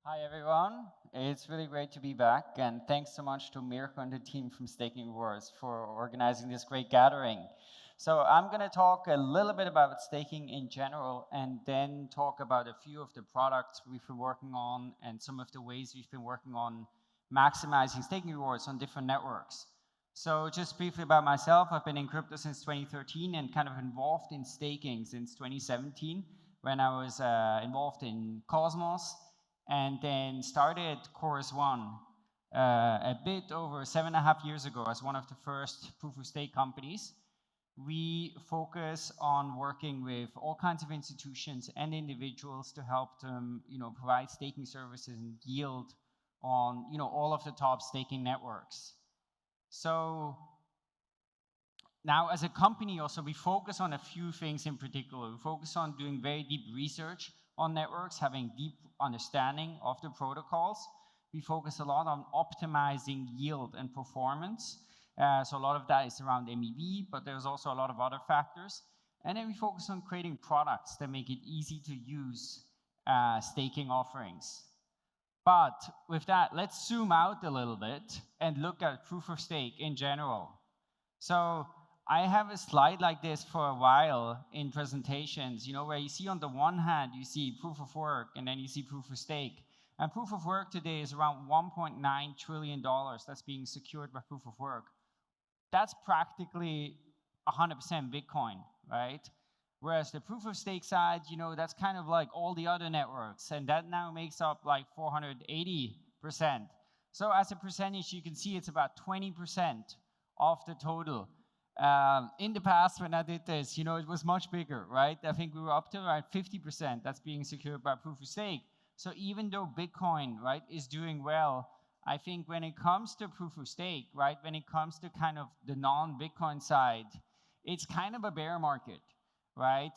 Hi everyone, it's really great to be back, and thanks so much to Mirko and the team from Staking Wars for organizing this great gathering. So I'm going to talk a little bit about staking in general, and then talk about a few of the products we've been working on and some of the ways we've been working on maximizing staking rewards on different networks. So just briefly about myself, I've been in crypto since 2013 and kind of involved in staking since 2017 when I was involved in Cosmos, and then started Chorus One a bit over 7.5 years ago as one of the first proof of stake companies. We focus on working with all kinds of institutions and individuals to help them, provide staking services and yield on, all of the top staking networks. So now, as a company, also, we focus on a few things in particular. We focus on doing very deep research on networks, having deep understanding of the protocols. We focus a lot on optimizing yield and performance. So a lot of that is around MEV, but there's also a lot of other factors. And then we focus on creating products that make it easy to use staking offerings. But with that, let's zoom out a little bit and look at proof of stake in general. So I have a slide like this for a while in presentations, where you see on the one hand, you see proof of work, and then you see proof of stake. And proof of work today is around $1.9 trillion that's being secured by proof of work. That's practically 100% Bitcoin, right? Whereas the proof of stake side, that's kind of like all the other networks, and that now makes up like 480%. So as a percentage, you can see it's about 20% of the total. In the past, when I did this, it was much bigger, right? I think we were up to around 50% that's being secured by proof of stake. So even though Bitcoin, right, is doing well, I think when it comes to proof of stake, right, when it comes to kind of the non-Bitcoin side, it's kind of a bear market, right?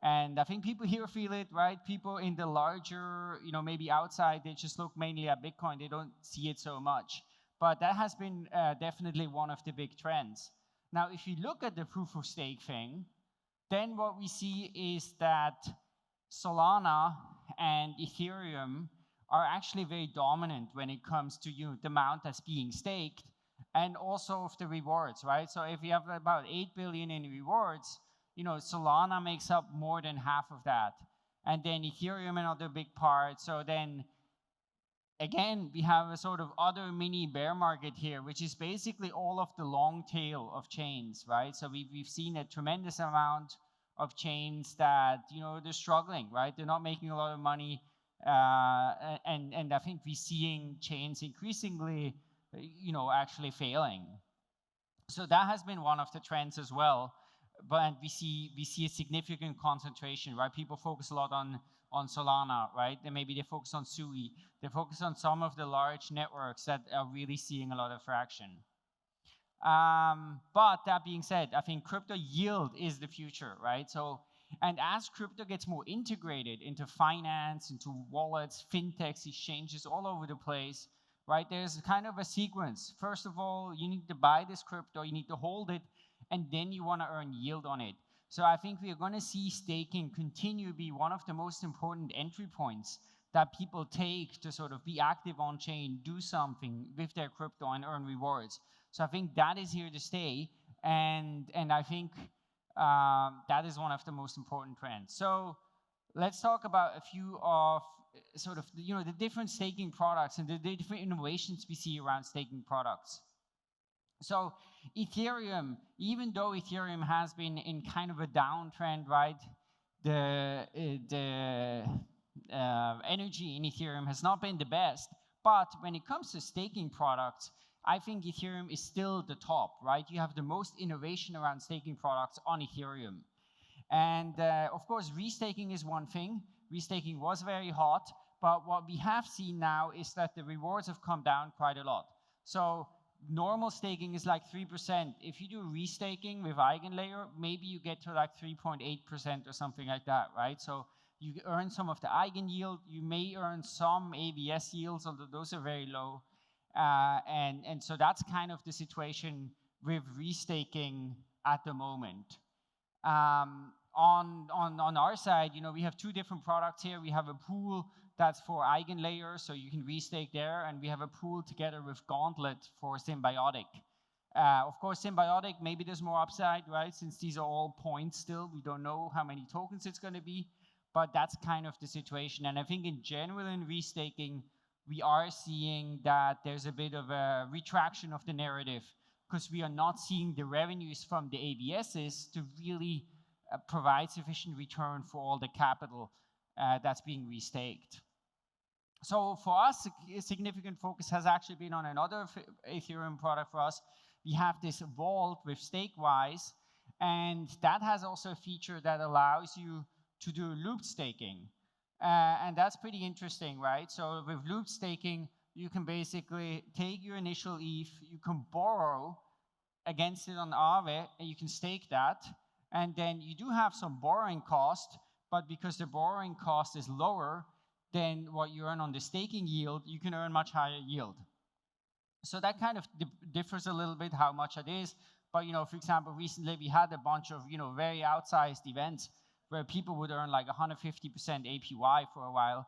And I think people here feel it, right? People in the larger, maybe outside, they just look mainly at Bitcoin. They don't see it so much. But that has been definitely one of the big trends. Now, if you look at the proof of stake thing, then what we see is that Solana and Ethereum are actually very dominant when it comes to the amount that's being staked and also of the rewards, right? So if you have about 8 billion in rewards, Solana makes up more than half of that. And then Ethereum another big part. So then again, we have a sort of other mini bear market here, which is basically all of the long tail of chains, right? So we've seen a tremendous amount of chains that, they're struggling, right? They're not making a lot of money. And I think we're seeing chains increasingly, actually failing. So that has been one of the trends as well. But we see a significant concentration, right? People focus a lot on Solana, right? And maybe they focus on Sui. They focus on some of the large networks that are really seeing a lot of traction. But that being said, I think crypto yield is the future, right? So, and as crypto gets more integrated into finance, into wallets, fintechs, exchanges all over the place, right? There's kind of a sequence. First of all, you need to buy this crypto, you need to hold it, and then you want to earn yield on it. So I think we are going to see staking continue to be one of the most important entry points that people take to sort of be active on chain, do something with their crypto and earn rewards. So I think that is here to stay, and I think that is one of the most important trends. So let's talk about a few of sort of the different staking products and the different innovations we see around staking products. So Ethereum, even though Ethereum has been in kind of a downtrend, right? The energy in Ethereum has not been the best. But when it comes to staking products, I think Ethereum is still the top, right? You have the most innovation around staking products on Ethereum. And of course, restaking is one thing. Restaking was very hot. But what we have seen now is that the rewards have come down quite a lot. So normal staking is like 3%. If you do restaking with Eigenlayer, maybe you get to like 3.8% or something like that, right? So you earn some of the eigen yield. You may earn some ABS yields, although those are very low. And so that's kind of the situation with restaking at the moment. On our side, we have two different products here. We have a pool that's for eigenlayers, so you can restake there. And we have a pool together with Gauntlet for Symbiotic. Of course, Symbiotic, maybe there's more upside, right? Since these are all points still, we don't know how many tokens it's going to be, but that's kind of the situation. And I think in general in restaking, we are seeing that there's a bit of a retraction of the narrative because we are not seeing the revenues from the ABSs to really provide sufficient return for all the capital that's being restaked. So for us, a significant focus has actually been on another Ethereum product for us. We have this vault with StakeWise, and that has also a feature that allows you to do loop staking. And that's pretty interesting, right? So with loop staking, you can basically take your initial ETH, you can borrow against it on Aave, and you can stake that. And then you do have some borrowing cost, but because the borrowing cost is lower than what you earn on the staking yield, you can earn much higher yield. So that kind of differs a little bit how much it is. But for example, recently we had a bunch of very outsized events where people would earn like 150% APY for a while.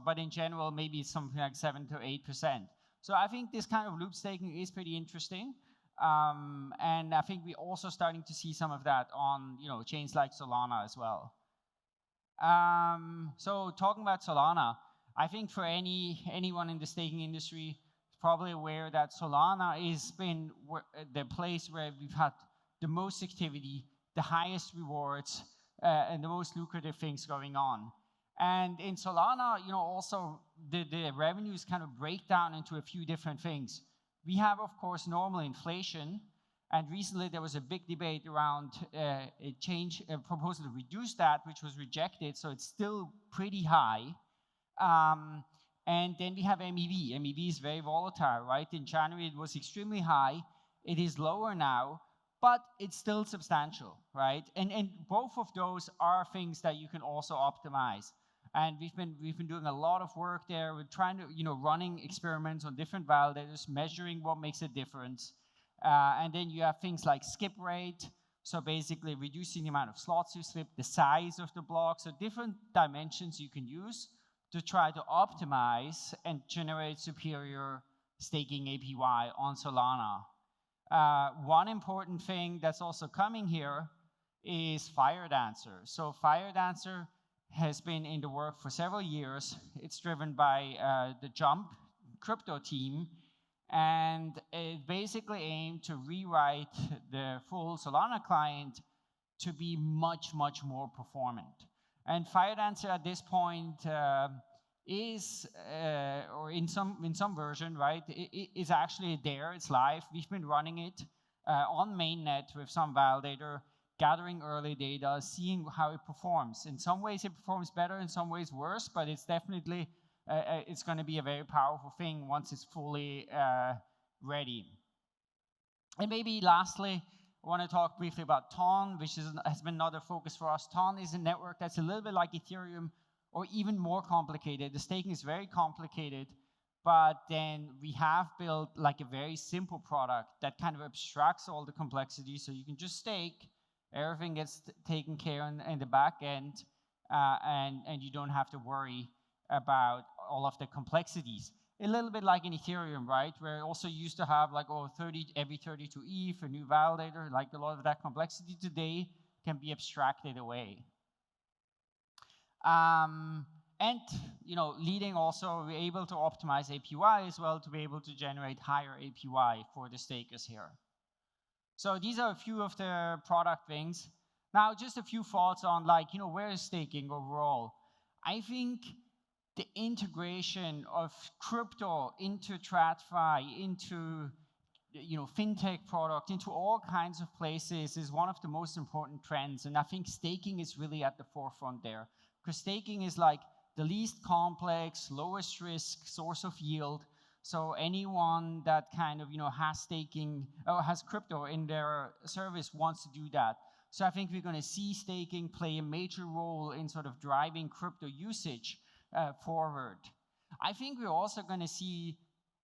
But in general, maybe it's something like 7 to 8%. So I think this kind of loop staking is pretty interesting. And I think we're also starting to see some of that on chains like Solana as well. So talking about Solana, I think for anyone in the staking industry is probably aware that Solana has been the place where we've had the most activity, the highest rewards, and the most lucrative things going on. And in Solana, also the revenues kind of break down into a few different things. We have, of course, normal inflation. And recently there was a big debate around a proposal to reduce that, which was rejected. So it's still pretty high. And then we have MEV. MEV is very volatile, right? In January it was extremely high. It is lower now, but it's still substantial, right? And both of those are things that you can also optimize. And we've been doing a lot of work there. We're trying to, running experiments on different validators, measuring what makes a difference. And then you have things like skip rate, so basically reducing the amount of slots you slip, the size of the block, so different dimensions you can use to try to optimize and generate superior staking APY on Solana. One important thing that's also coming here is FireDancer. So FireDancer has been in the work for several years. It's driven by the Jump crypto team, and it basically aimed to rewrite the full Solana client to be much, much more performant. And FireDancer at this point is, or in some version, right, is actually there, it's live. We've been running it on mainnet with some validator, gathering early data, seeing how it performs. In some ways it performs better, in some ways worse, but it's definitely it's going to be a very powerful thing once it's fully ready. And maybe lastly, I want to talk briefly about Ton, which has been another focus for us. Ton is a network that's a little bit like Ethereum, or even more complicated. The staking is very complicated, but then we have built like a very simple product that kind of abstracts all the complexity, so you can just stake, everything gets taken care of in the back end, and you don't have to worry about all of the complexities. A little bit like in Ethereum, right? Where it also used to have like every 32 ETH, a new validator, like a lot of that complexity today can be abstracted away. And leading also, we're able to optimize APY as well to be able to generate higher APY for the stakers here. So these are a few of the product things. Now, just a few thoughts on where is staking overall? I think the integration of crypto into TradFi, into fintech product, into all kinds of places is one of the most important trends. And I think staking is really at the forefront there, because staking is like the least complex, lowest risk source of yield. So anyone that kind of has staking or has crypto in their service wants to do that. So I think we're going to see staking play a major role in sort of driving crypto usage forward. I think we're also going to see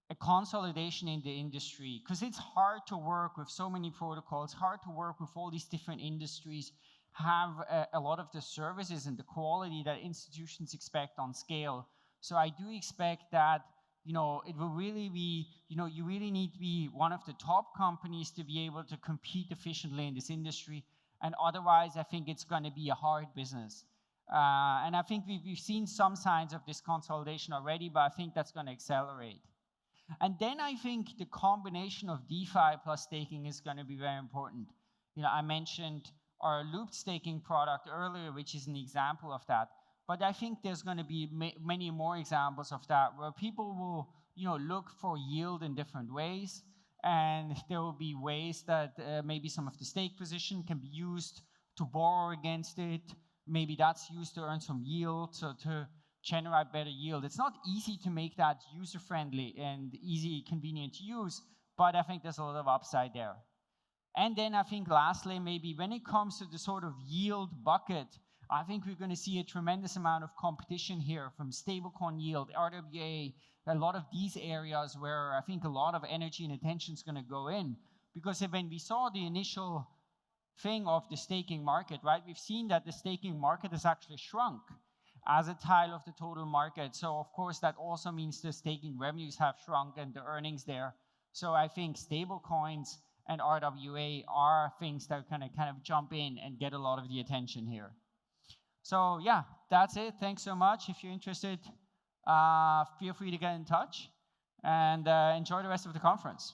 a consolidation in the industry, because it's hard to work with so many protocols, hard to work with all these different industries. have a lot of the services and the quality that institutions expect on scale. So I do expect that, it will really be, you really need to be one of the top companies to be able to compete efficiently in this industry. And otherwise, I think it's going to be a hard business. And I think we've seen some signs of this consolidation already, but I think that's going to accelerate. And then I think the combination of DeFi plus staking is going to be very important. I mentioned our looped staking product earlier, which is an example of that. But I think there's going to be many more examples of that, where people will, look for yield in different ways, and there will be ways that maybe some of the stake position can be used to borrow against it. Maybe that's used to earn some yield, so to generate better yield. It's not easy to make that user-friendly and easy, convenient to use, but I think there's a lot of upside there. And then I think lastly, maybe when it comes to the sort of yield bucket, I think we're going to see a tremendous amount of competition here from stablecoin yield, RWA, a lot of these areas where I think a lot of energy and attention is going to go in. Because when we saw the initial thing of the staking market, right, we've seen that the staking market has actually shrunk as a tile of the total market. So of course that also means the staking revenues have shrunk and the earnings there. So I think stable coins and RWA are things that kind of jump in and get a lot of the attention here. So yeah, that's it. Thanks so much. If you're interested, feel free to get in touch and enjoy the rest of the conference.